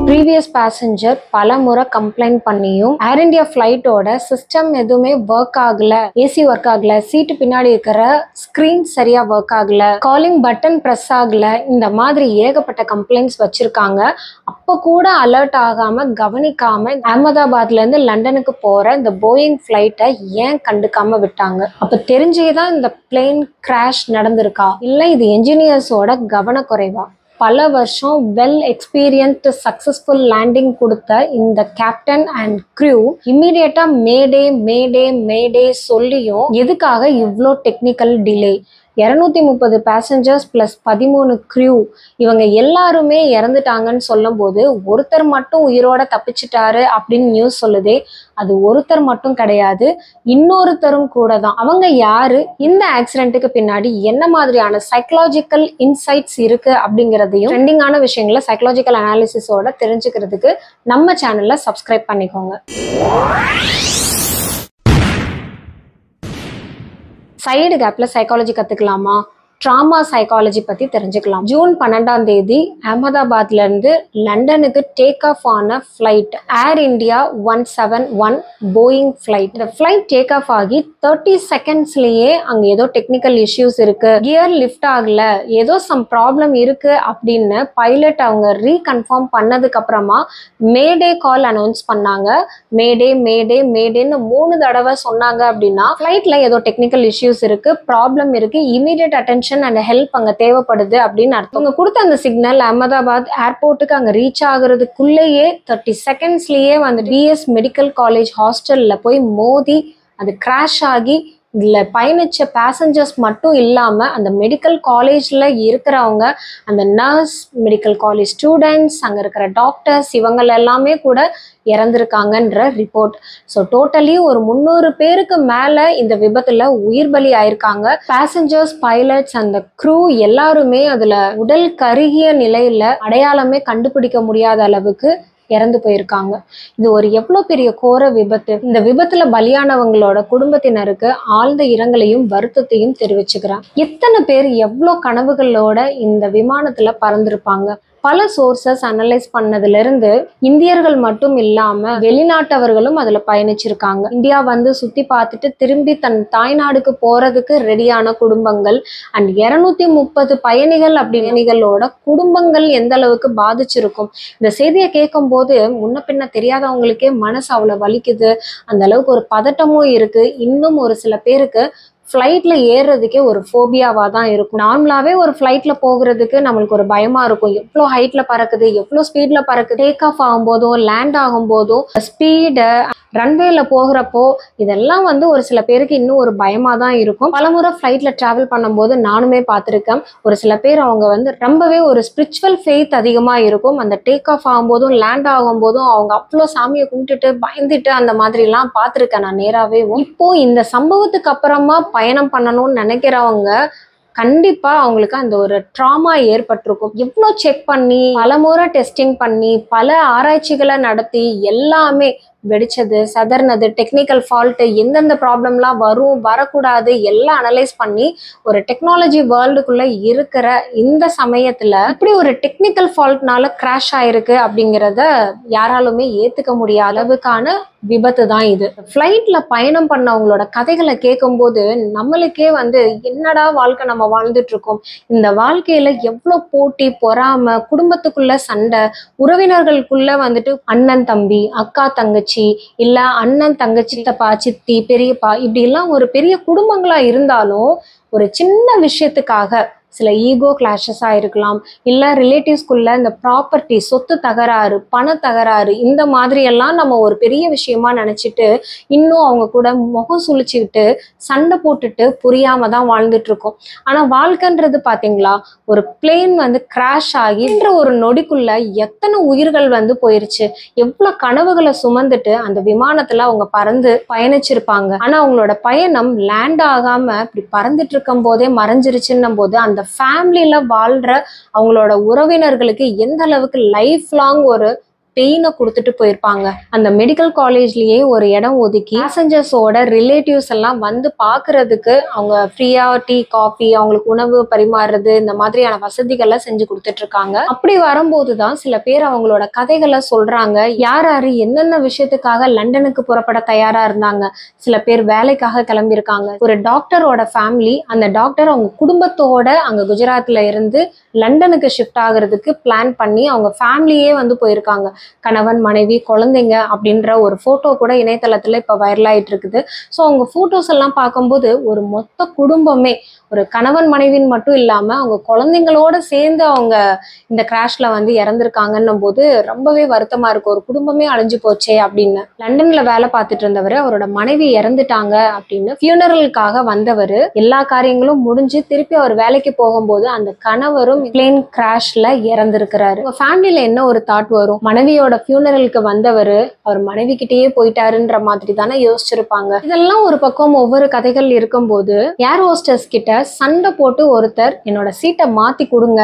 previous passenger பலமுறை complaint பண்ணியும் ஏர் India ஃப்ளைட்டோட system எதுவுமே ஒர்க் ஆகல, ஏசி ஒர்க் ஆகல, சீட்டு பின்னாடி இருக்கிற ஸ்கிரீன் சரியா ஒர்க் ஆகல, காலிங் பட்டன் பிரஸ் ஆகல, இந்த மாதிரி ஏகப்பட்ட கம்ப்ளைண்ட்ஸ் வச்சிருக்காங்க. அப்போ கூட அலர்ட் ஆகாம கவனிக்காம அகமதாபாத்ல இருந்து லண்டனுக்கு போற இந்த போயிங் ஃப்ளைட்டை ஏன் கண்டுக்காம விட்டாங்க? அப்ப தெரிஞ்சேதான் இந்த பிளேன் கிராஷ் நடந்திருக்கா, இல்ல இது என்ஜினியர்ஸோட கவனக்குறைவா? பல வருஷம் வெல் எக்ஸ்பீரியன்ஸ்டு சக்சஸ்ஃபுல் லேண்டிங் கொடுத்த இந்த கேப்டன் அண்ட் க்ரூ இம்மீடியட்டா மேடே மேடே மேடே சொல்லியும் எதுக்காக இவ்வளோ technical delay? 230 passengers plus 13 crew இவங்க எல்லாருமே இறந்துட்டாங்கன்னு சொல்லும் போது ஒருத்தர் மட்டும் உயிரோட தப்பிச்சிட்டாரு அப்படின்னு நியூஸ் சொல்லுதே, அது ஒருத்தர் மட்டும் கிடையாது, இன்னொருத்தரும் கூட தான். அவங்க யாரு, இந்த ஆக்சிடென்ட்டுக்கு பின்னாடி என்ன மாதிரியான சைக்கலாஜிக்கல் இன்சைட்ஸ் இருக்கு அப்படிங்கிறதையும் ட்ரெண்டிங்கான விஷயங்களை சைக்கலாஜிக்கல் அனாலிசிஸோட தெரிஞ்சுக்கிறதுக்கு நம்ம சேனல்ல சப்ஸ்கிரைப் பண்ணிக்கோங்க. சைடு கேப்ல சைக்காலஜி கத்துக்கலாமா? ட்ராமா சைக்காலஜி பத்தி தெரிஞ்சுக்கலாம். ஜூன் 12ஆம் தேதி அகமதாபாத்ல இருந்து லண்டனுக்கு டேக் ஆஃப் ஆன ஃபிளைட் ஏர் இந்தியா 171 போயிங் ஃபிளைட். இந்த ஃபிளைட் டேக் ஆஃப் ஆகி 30 செகண்ட்ஸ்லயே அங்க ஏதோ டெக்னிக்கல் இஷ்யூஸ் இருக்கு, கியர் லிஃப்ட் ஆகல, ஏதோ சம் ப்ராப்ளம் இருக்கு அப்படின்னு பைலட் அவங்க ரீகன்ஃபார்ம் பண்ணதுக்கு அப்புறமா மேடே கால் அனௌன்ஸ் பண்ணாங்க. மேடே மேடே மேடேன்னு 3 தடவை சொன்னாங்க. அப்படின்னா ஃபிளைட்ல ஏதோ டெக்னிக்கல் இஷ்யூஸ் இருக்கு, ப்ராப்ளம் இருக்கு, இமீடியட் அட்டென்ஷன் அண்ட் ஹெல்ப் அங்க தேவைப்படுது அப்படின்னு அர்த்தம். அவங்க கொடுத்த அந்த சிக்னல் அகமதாபாத் ஏர்போர்ட்டுக்கு அங்க ரீச் ஆகுறதுக்குள்ளேயே 30 செகண்ட்ஸ்லயே வந்து பிஎஸ் மெடிக்கல் காலேஜ் ஹாஸ்டல்ல போய் மோதி அது கிராஷ் ஆகி இதுல பயணிச்ச பேசஞ்சர்ஸ் மட்டும் இல்லாம அந்த மெடிக்கல் காலேஜ்ல இருக்கிறவங்க, அந்த நர்ஸ், மெடிக்கல் காலேஜ் ஸ்டூடெண்ட்ஸ், அங்க இருக்கிற டாக்டர்ஸ், இவங்க எல்லாமே கூட இறந்திருக்காங்கன்ற ரிப்போர்ட். ஸோ டோட்டலி ஒரு 300 பேருக்கு மேல இந்த விபத்துல உயிர் பலி ஆயிருக்காங்க. பேசஞ்சர்ஸ், பைலட்ஸ், அந்த க்ரூ எல்லாருமே அதுல உடல் கருகிய நிலையில அடையாளமே கண்டுபிடிக்க முடியாத அளவுக்கு இறந்து போயிருக்காங்க. இது ஒரு எவ்வளோ பெரிய கோர விபத்து. இந்த விபத்துல பலியானவங்களோட குடும்பத்தினருக்கு ஆழ்ந்த இரங்கலையும் வருத்தத்தையும் தெரிவிச்சுக்கிறேன். எத்தனை பேர் எவ்வளோ கனவுகளோட இந்த விமானத்துல பறந்திருப்பாங்க? பல சோர்சஸ் அனலைஸ் பண்ணதுல இருந்து இந்தியர்கள் மட்டும் இல்லாம வெளிநாட்டவர்களும் அதுல பயணிச்சிருக்காங்க. இந்தியா வந்து சுத்தி பார்த்துட்டு திரும்பி தன் தாய்நாடுக்கு போறதுக்கு ரெடியான குடும்பங்கள் அண்ட் 230 பயணிகள் அப்படிகளோட குடும்பங்கள் எந்த அளவுக்கு பாதிச்சிருக்கும். இந்த செய்தியை கேட்கும் போது முன்ன பின்ன தெரியாதவங்களுக்கே மனசு அவ்வளவு வலிக்குது. அந்த அளவுக்கு ஒரு பதட்டமும் இருக்கு. இன்னும் ஒரு சில பேருக்கு ஃப்ளைட்ல ஏறுறதுக்கே ஒரு ஃபோபியாவா தான் இருக்கும். நார்மலாவே ஒரு ஃப்ளைட்ல போகிறதுக்கு நம்மளுக்கு ஒரு பயமா இருக்கும். எவ்வளோ ஹைட்ல பறக்குது, எவ்வளோ ஸ்பீட்ல பறக்குது, டேக் ஆஃப் ஆகும் போதும் லேண்ட் ஆகும் போதும் ஸ்பீடு, ரன்வேல போகிறப்போ இதெல்லாம் வந்து ஒரு சில பேருக்கு இன்னும் ஒரு பயமா தான் இருக்கும். பலமுறை ஃப்ளைட்ல டிராவல் பண்ணும்போது நானுமே பார்த்துருக்கேன். ஒரு சில பேர் அவங்க வந்து ரொம்பவே ஒரு ஸ்பிரிச்சுவல் ஃபெய்த் அதிகமா இருக்கும். அந்த டேக் ஆஃப் ஆகும் போதும் லேண்ட் ஆகும் போதும் அவங்க அவ்வளோ சாமியை கும்பிட்டுட்டு பயந்துட்டு அந்த மாதிரி எல்லாம் பார்த்துருக்கேன் நான் நேராவே. இப்போ இந்த சம்பவத்துக்கு அப்புறமா பயணம் பண்ணணும்னு நினைக்கிறவங்க கண்டிப்பா அவங்களுக்கு அந்த ஒரு ட்ராமா ஏற்பட்டிருக்கும். எவ்வளோ செக் பண்ணி பலமுறை டெஸ்டிங் பண்ணி பல ஆராய்ச்சிகளை நடத்தி எல்லாமே வெடிச்சது, சதர்னது, டெக்னிக்கல் ஃபால்ட்டு, எந்தெந்த ப்ராப்ளம்லாம் வரும் வரக்கூடாது எல்லாம் அனலைஸ் பண்ணி ஒரு டெக்னாலஜி வேர்ல்டுக்குள்ள இருக்கிற இந்த சமயத்துல இப்படி ஒரு டெக்னிக்கல் ஃபால்ட்னால கிராஷ் ஆயிருக்கு அப்படிங்கிறத யாராலுமே ஏத்துக்க முடியாத அளவுக்கான விபத்து தான் இது. ஃப்ளைட்ல பயணம் பண்ணவங்களோட கதைகளை கேட்கும்போது நம்மளுக்கே வந்து என்னடா வாழ்க்கை நம்ம வாழ்ந்துட்டு இருக்கோம், இந்த வாழ்க்கையில எவ்வளோ போட்டி, பொறாமை, குடும்பத்துக்குள்ள சண்டை, உறவினர்களுக்குள்ள வந்துட்டு அண்ணன் தம்பி, அக்கா தங்கச்சி, இல்ல அண்ணன் தங்கச்சி, சித்தப்பா சித்தி, பெரியப்பா, இப்படி எல்லாம் ஒரு பெரிய குடும்பங்களா இருந்தாலும் ஒரு சின்ன விஷயத்துக்காக சில ஈகோ கிளாஷஸா இருக்கலாம், இல்ல ரிலேட்டிவ்ஸ்குள்ள இந்த ப்ராப்பர்ட்டி, சொத்து தகராறு, பண தகராறு, இந்த மாதிரி எல்லாம் நம்ம ஒரு பெரிய விஷயமா நினைச்சிட்டு இன்னும் அவங்க கூட முகம் சுழிச்சுக்கிட்டு சண்டை போட்டுட்டு புரியாம தான் வாழ்ந்துட்டு இருக்கோம். ஆனா வாழ்க்கைன்றது பாத்தீங்களா, ஒரு பிளேன் வந்து கிராஷ் ஆகின்ற ஒரு நொடிக்குள்ள எத்தனை உயிர்கள் வந்து போயிருச்சு, எவ்வளவு கனவுகளை சுமந்துட்டு அந்த விமானத்துல அவங்க பறந்து பயணிச்சிருப்பாங்க. ஆனா அவங்களோட பயணம் லேண்ட் ஆகாம இப்படி பறந்துட்டு இருக்கும் போதே மறைஞ்சிருச்சுன்னும் போது அந்த ஃபேமிலியில வாழ்ற அவங்களோட உறவினர்களுக்கு எந்த அளவுக்கு லைஃப் லாங் ஒரு பெயினை கொடுத்துட்டு போயிருப்பாங்க. அந்த மெடிக்கல் காலேஜ்லயே ஒரு இடம் ஒதுக்கி பேசஞ்சர்ஸோட ரிலேட்டிவ்ஸ் எல்லாம் வந்து பாக்குறதுக்கு அவங்க ஃப்ரீயா டீ காஃபி அவங்களுக்கு உணவு பரிமாறுறது இந்த மாதிரியான வசதிகளை செஞ்சு கொடுத்துட்டு இருக்காங்க. அப்படி வரும்போதுதான் சில பேர் அவங்களோட கதைகளை சொல்றாங்க. யார் யாரு என்னென்ன விஷயத்துக்காக லண்டனுக்கு புறப்பட தயாரா இருந்தாங்க. சில பேர் வேலைக்காக கிளம்பியிருக்காங்க. ஒரு டாக்டரோட ஃபேமிலி, அந்த டாக்டர் அவங்க குடும்பத்தோட அங்க குஜராத்ல இருந்து லண்டனுக்கு ஷிஃப்ட் ஆகுறதுக்கு பிளான் பண்ணி அவங்க ஃபேமிலியே வந்து போயிருக்காங்க. கணவன் மனைவி குழந்தைங்க அப்படின்ற ஒரு போட்டோ கூட இணையதளத்துல இப்ப வைரல் ஆயிட்டு இருக்குது. ஸோ அவங்க போட்டோஸ் எல்லாம் பார்க்கும்போது ஒரு மொத்த குடும்பமே, ஒரு கணவன் மனைவின்னு மட்டும் இல்லாம அவங்க குழந்தைங்களோட சேர்ந்து அவங்க இந்த கிராஷ்ல வந்து இறந்திருக்காங்கன்னும் போது ரொம்பவே வருத்தமா இருக்கு. ஒரு குடும்பமே அழிஞ்சு போச்சே அப்படின்னு. லண்டன்ல வேலை பார்த்துட்டு இருந்தவர், அவரோட மனைவி இறந்துட்டாங்க அப்படின்னு ஃபியூனரலுக்காக வந்தவர், எல்லா காரியங்களும் முடிஞ்சு திருப்பி அவர் வேலைக்கு போகும்போது அந்த கணவரும் பிளேன் கிராஷ்ல இறந்திருக்கிறாரு. ஃபேமிலியில என்ன ஒரு தாட் வரும்? மனைவியோட ஃபியூனரலுக்கு வந்தவர் அவர் மனைவி கிட்டேயே போயிட்டாருன்ற மாதிரி தானே யோசிச்சிருப்பாங்க. இதெல்லாம் ஒரு பக்கம் ஒவ்வொரு கதைகள் இருக்கும்போது ஏர் ஹோஸ்டஸ் கிட்ட சண்டை போட்டு ஒருத்தர் என்னோட சீட்டை மாத்தி கொடுங்க,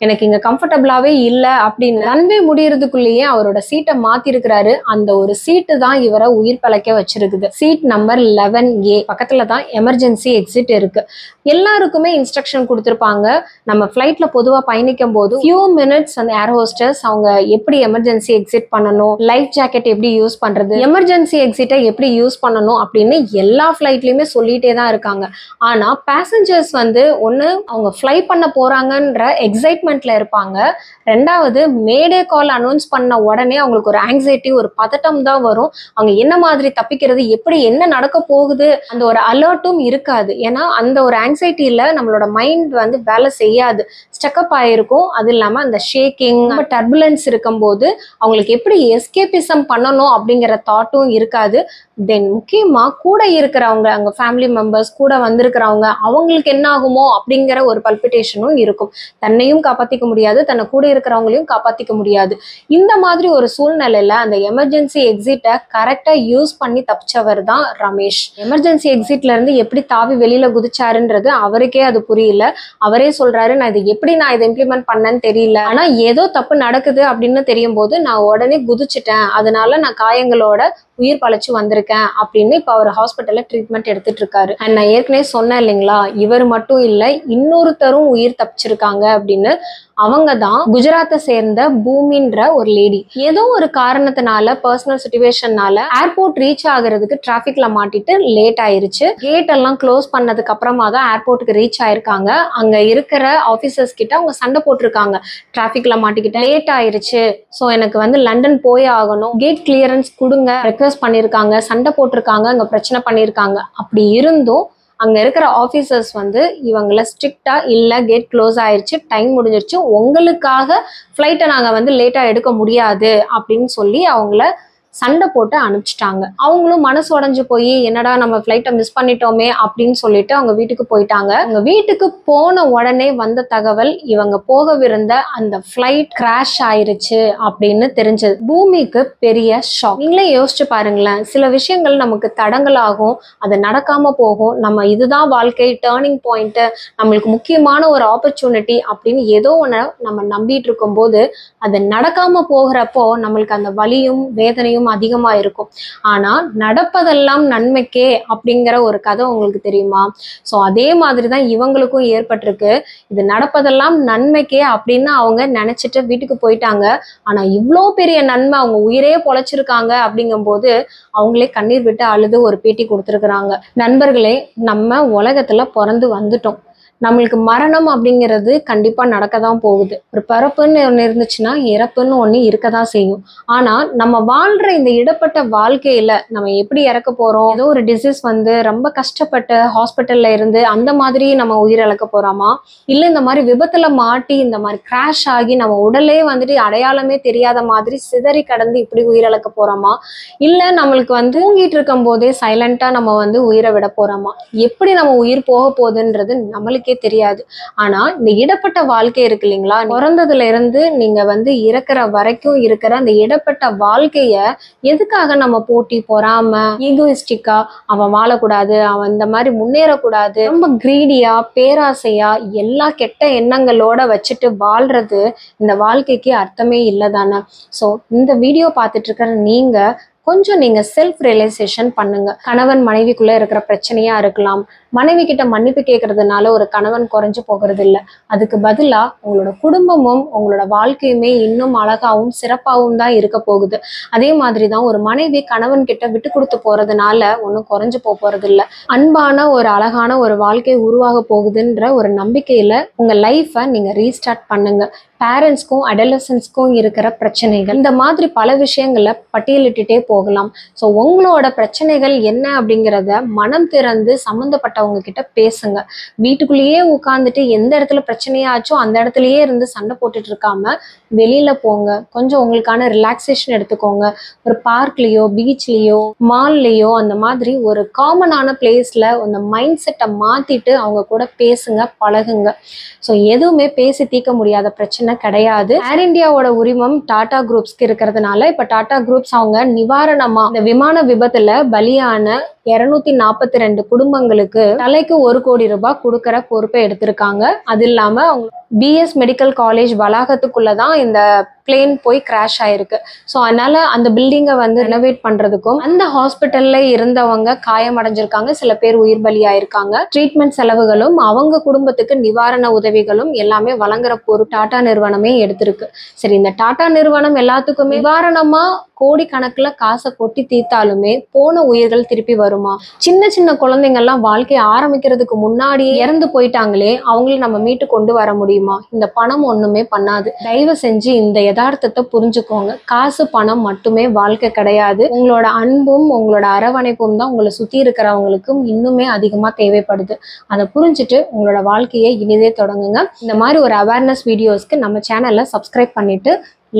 எனக்கு இங்க கம்ஃபர்டபுளாவே இல்ல அப்படின்னு ரன்வே முடியறதுக்குள்ளேயே அவரோட சீட்டை மாத்தி இருக்கிறாரு. அந்த ஒரு சீட்டு தான் இவரை உயிர் பிழைக்க வச்சிருக்குது. சீட் நம்பர் 11A பக்கத்துல தான் எமர்ஜென்சி எக்ஸிட் இருக்கு. எல்லாருக்குமே இன்ஸ்ட்ரக்ஷன் கொடுத்துருப்பாங்க. நம்ம ஃபிளைட்ல பொதுவா பயணிக்கும் போது ஃபியூ மினிட்ஸ் அந்த ஏர் ஹோஸ்டர்ஸ் அவங்க எப்படி எமர்ஜென்சி எக்ஸிட் பண்ணணும், லைஃப் ஜாக்கெட் எப்படி யூஸ் பண்றது, எமர்ஜென்சி எக்ஸிட்டை எப்படி யூஸ் பண்ணணும் அப்படின்னு எல்லா ஃபிளைட்லயுமே சொல்லிட்டே தான் இருக்காங்க. ஆனா பேசஞ்சர்ஸ் வந்து ஒண்ணு அவங்க ஃப்ளை பண்ண போறாங்கன்ற எக்ஸைட்மெண்ட்ல இருப்பாங்க. ரெண்டாவது மேடே கால் அனௌன்ஸ் பண்ண உடனே அவங்களுக்கு ஒரு ஆங்ஸைட்டி, ஒரு பதட்டம் தான் வரும். அவங்க என்ன மாதிரி தப்பிக்கிறது, எப்படி என்ன நடக்க போகுது அந்த ஒரு அலர்ட்டும் இருக்காது. ஏன்னா அந்த ஒரு ஆங்ஸைட்டியில நம்மளோட மைண்ட் வந்து வேலை செய்யாது, ஸ்டக்கப் ஆயிருக்கும். அது இல்லாம அந்த ஷேக்கிங், டர்புலன்ஸ் இருக்கும்போது அவங்களுக்கு எப்படி எஸ்கேபிசம் பண்ணணும் அப்படிங்கிற தாட்டும் இருக்காது. தென் முக்கியமா கூட இருக்கிறவங்க, அங்க ஃபேமிலி மெம்பர்ஸ் கூட வந்திருக்கிறவங்க, அவங்களுக்கு என்ன ஆகுமோ அப்படிங்கிற ஒரு பல்பிட்டேஷனும் இருக்கும். தன்னையும் காப்பாத்திக்க முடியாது, தன்னை கூட இருக்கிறவங்களையும் காப்பாத்திக்க முடியாது. இந்த மாதிரி ஒரு சூழ்நிலையில அந்த எமர்ஜென்சி எக்ஸிட்டை கரெக்டா யூஸ் பண்ணி தப்பிச்சவர் தான் ரமேஷ். எமர்ஜென்சி எக்ஸிட்ல இருந்து எப்படி தாவி வெளியில குதிச்சாருன்றது அவருக்கே அது புரியல. அவரே சொல்றாரு, நான் இதை இம்ப்ளிமெண்ட் பண்ணேன்னு தெரியல, ஆனா ஏதோ தப்பு நடக்குது அப்படின்னு தெரியும் போது நான் உடனே குதிச்சுட்டேன், அதனால நான் காயங்களோட உயிர் பழைச்சு வந்திருக்கேன் அப்படின்னு இப்ப அவர் ஹாஸ்பிட்டல்ல ட்ரீட்மெண்ட் எடுத்துட்டு இருக்காரு. அண்ட் நான் ஏற்கனவே சொன்னேன் இல்லைங்களா, இவர் மட்டும் இல்லை இன்னொருத்தரும் உயிர் தப்பிச்சிருக்காங்க அப்படின்னு. அவங்க தான் குஜராத்தை சேர்ந்த பூமின்ற ஒரு லேடி. ஏதோ ஒரு காரணத்தினால பர்சனல் சிச்சுவேஷன்னால ஏர்போர்ட் ரீச் ஆகுறதுக்கு டிராபிக்ல மாட்டிட்டு லேட் ஆயிருச்சு. கேட் எல்லாம் க்ளோஸ் பண்ணதுக்கு அப்புறமா தான் ஏர்போர்ட்டுக்கு ரீச் ஆயிருக்காங்க. அங்க இருக்கிற ஆபீசர்ஸ் கிட்ட அவங்க சண்டை போட்டிருக்காங்க, டிராபிக்ல மாட்டிக்கிட்டு லேட் ஆயிருச்சு, ஸோ எனக்கு வந்து லண்டன் போய் ஆகணும், கேட் கிளியரன்ஸ் கொடுங்க ரெக்வெஸ்ட் பண்ணியிருக்காங்க, சண்டை போட்டிருக்காங்க, அங்க பிரச்சனை பண்ணியிருக்காங்க. அப்படி இருந்தும் அங்க இருக்கிற ஆபீசர்ஸ் வந்து இவங்களை ஸ்ட்ரிக்டா இல்ல கேட் க்ளோஸ் ஆயிடுச்சு, டைம் முடிஞ்சிருச்சு, உங்களுக்காக ஃபிளைட்டை நாங்க வந்து லேட்டா எடுக்க முடியாது அப்படின்னு சொல்லி அவங்கள சண்டை போட்டு அனுப்பிச்சிட்டாங்க. அவங்களும் மனசு உடஞ்சு போய் என்னடா நம்ம ஃபிளைட்டை மிஸ் பண்ணிட்டோமே அப்படின்னு சொல்லிட்டு அவங்க வீட்டுக்கு போயிட்டாங்க. அவங்க வீட்டுக்கு போன உடனே வந்த தகவல், இவங்க போகவிருந்த அந்த ஃபிளைட் கிராஷ் ஆயிருச்சு அப்படின்னு தெரிஞ்சது. பூமிக்கு பெரிய ஷாக். நீங்களே யோசிச்சு பாருங்களேன், சில விஷயங்கள் நமக்கு தடங்களாகும், அது நடக்காம போகும், நம்ம இதுதான் வாழ்க்கை, டேர்னிங் பாயிண்ட், நம்மளுக்கு முக்கியமான ஒரு ஆப்பர்ச்சுனிட்டி அப்படின்னு ஏதோ ஒன்று நம்ம நம்பிட்டு இருக்கும் போது அது நடக்காம போகிறப்போ நம்மளுக்கு அந்த வலியும் வேதனையும் அதிகமா இருக்கும். ஆனா நடப்பதெல்லாம் நன்மைக்கே அப்படிங்கிற ஒரு கதை உங்களுக்கு தெரியுமா? சோ அதே மாதிரிதான் இவங்களுக்கும் ஏற்பட்டிருக்கு. இது நடப்பதெல்லாம் நன்மைக்கே அப்படின்னு அவங்க நினைச்சிட்டு வீட்டுக்கு போயிட்டாங்க. ஆனா இவ்வளோ பெரிய நன்மை, அவங்க உயிரே பொழைச்சிருக்காங்க அப்படிங்கும் போது அவங்களே கண்ணீர் விட்டு அழுது ஒரு பேட்டி கொடுத்துருக்குறாங்க. நண்பர்களே, நம்ம உலகத்துல பிறந்து வந்துட்டோம், நம்மளுக்கு மரணம் அப்படிங்கிறது கண்டிப்பா நடக்கதான் போகுது. ஒரு பிறப்புன்னு ஒண்ணு இருந்துச்சுன்னா இறப்புன்னு ஒண்ணு இருக்கதான் செய்யும். ஆனா நம்ம வாழ்ற இந்த இடப்பட்ட வாழ்க்கையில நம்ம எப்படி இறக்க போறோம்? ஏதோ ஒரு டிசீஸ் வந்து ரொம்ப கஷ்டப்பட்டு ஹாஸ்பிட்டல்ல இருந்து அந்த மாதிரி நம்ம உயிரிழக்க போறோமா, இல்ல இந்த மாதிரி விபத்துல மாட்டி இந்த மாதிரி கிராஷ் ஆகி நம்ம உடலே வந்துட்டு அடையாளமே தெரியாத மாதிரி சிதறி கடந்து இப்படி உயிரிழக்க போறோமா, இல்ல நம்மளுக்கு வந்து தூங்கிட்டு இருக்கும் போதே சைலண்டா நம்ம வந்து உயிரை விட போறோமா? எப்படி நம்ம உயிர் போக போகுதுன்றது நம்மளுக்கே உங்களுக்கே தெரியாது. ஆனா இந்த இடப்பட்ட வாழ்க்கை இருக்கு இல்லைங்களா, பிறந்ததுல இருந்து நீங்க இறக்குற வரைக்கும் இருக்கிற அந்த இடப்பட்ட வாழ்க்கைய எதுக்காக நம்ம போட்டி பொறாம ஈகோயிஸ்டிக்கா அவன் வாழக்கூடாது, அவன் இந்த மாதிரி முன்னேறக்கூடாது, ரொம்ப கிரீடியா பேராசையா எல்லா கெட்ட எண்ணங்களோட வச்சுட்டு வாழ்றது இந்த வாழ்க்கைக்கு அர்த்தமே இல்லதானே. ஸோ இந்த வீடியோ பார்த்துட்டு இருக்கிற நீங்க செல்ஃப் ரியலைசேஷன் பண்ணுங்க. கணவன் மனைவிக்குள்ள இருக்கிற பிரச்சனையா இருக்கலாம், மனைவி கிட்ட மன்னிப்பு கேட்கறதுனால ஒரு கணவன் குறைஞ்சு போகிறது இல்லை. அதுக்கு பதிலா உங்களோட குடும்பமும் உங்களோட வாழ்க்கையுமே இன்னும் அழகாவும் சிறப்பாகவும் தான் இருக்க போகுது. அதே மாதிரி தான் ஒரு மனைவி கணவன் கிட்ட விட்டு கொடுத்து போறதுனால ஒன்றும் குறைஞ்சு போறது இல்லை. அன்பான ஒரு அழகான ஒரு வாழ்க்கை உருவாக போகுதுன்ற ஒரு நம்பிக்கையில உங்க லைஃபை நீங்க ரீஸ்டார்ட் பண்ணுங்க. பேரண்ட்ஸ்க்கும் அடலசன்ஸ்க்கும் இருக்கிற பிரச்சனைகள், இந்த மாதிரி பல விஷயங்களை பட்டியலிட்டுட்டே போகலாம். ஸோ உங்களோட பிரச்சனைகள் என்ன அப்படிங்கிறத மனம் திறந்து சம்மந்தப்பட்டவங்க கிட்ட பேசுங்க. வீட்டுக்குள்ளேயே உட்காந்துட்டு எந்த இடத்துல பிரச்சனையாச்சோ அந்த இடத்துலயே இருந்து சண்டை போட்டுட்டு இருக்காம வெளியில போங்க. கொஞ்சம் உங்களுக்கான ரிலாக்ஸேஷன் எடுத்துக்கோங்க. ஒரு பார்க்லயோ பீச்லயோ மால்லயோ அந்த மாதிரி ஒரு காமனான பிளேஸ்ல அந்த மைண்ட் செட்டை மாத்திட்டு அவங்க கூட பேசுங்க, பழகுங்க. ஸோ எதுவுமே பேசி தீர்க்க முடியாத பிரச்சனை கிடையாது. ஏர் இந்தியாவோட உரிமம் டாடா குரூப்ஸ்க்கு இருக்கிறதுனால இப்ப டாடா குரூப்ஸ் அவங்க நிவாரணமா இந்த விமான விபத்துல பலியான 242 குடும்பங்களுக்கு தலைக்கு 1 கோடி ரூபாய் கொடுக்கற பொறுப்பை எடுத்திருக்காங்க. அது இல்லாம அவங்க பிஎஸ் மெடிக்கல் காலேஜ் வளாகத்துக்குள்ளதான் இந்த பிளேன் போய் கிராஷ் ஆயிருக்கு. ஸோ அதனால அந்த பில்டிங்கை ரெனோவேட் பண்றதுக்கும் அந்த ஹாஸ்பிட்டல்ல இருந்தவங்க காயமடைஞ்சிருக்காங்க, சில பேர் உயிர் பலி ஆயிருக்காங்க. ட்ரீட்மெண்ட் செலவுகளும் அவங்க குடும்பத்துக்கு நிவாரண உதவிகளும் எல்லாமே வழங்குற பொறுப்பு டாடா நிறுவனமே எடுத்திருக்கு. சரி, இந்த டாடா நிறுவனம் எல்லாத்துக்குமே நிவாரணமா கோடிக்கணக்குல காசை கொட்டி தீர்த்தாலுமே போன உயிர்கள் திருப்பி வருமா? சின்ன சின்ன குழந்தைங்கள்லாம் வாழ்க்கையை ஆரம்பிக்கிறதுக்கு முன்னாடியே இறந்து போயிட்டாங்களே, அவங்கள நம்ம மீட்டு கொண்டு வர முடியுமா? இந்த பணம் ஒண்ணுமே பண்ணாது. தயவு செஞ்சு இந்த யதார்த்தத்தை புரிஞ்சுக்கோங்க. காசு பணம் மட்டுமே வாழ்க்கை கிடையாது. உங்களோட அன்பும் உங்களோட அரவணைப்பும் தான் உங்களை சுத்தி இருக்கிறவங்களுக்கும் இன்னுமே அதிகமா தேவைப்படுது. அதை புரிஞ்சுட்டு உங்களோட வாழ்க்கையை இனிதே தொடங்குங்க. இந்த மாதிரி ஒரு அவேர்னஸ் வீடியோஸ்க்கு நம்ம சேனல்ல சப்ஸ்கிரைப் பண்ணிட்டு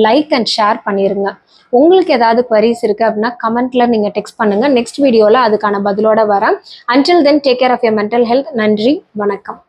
லைக் அண்ட் ஷேர் பண்ணிருங்க. உங்களுக்கு ஏதாவது queries இருக்கு அப்படின்னா கமெண்ட்ல நீங்க டெக்ஸ்ட் பண்ணுங்க. நெக்ஸ்ட் வீடியோல அதுக்கான பதிலோட வரேன். Until then, take care of your mental health. நன்றி, வணக்கம்.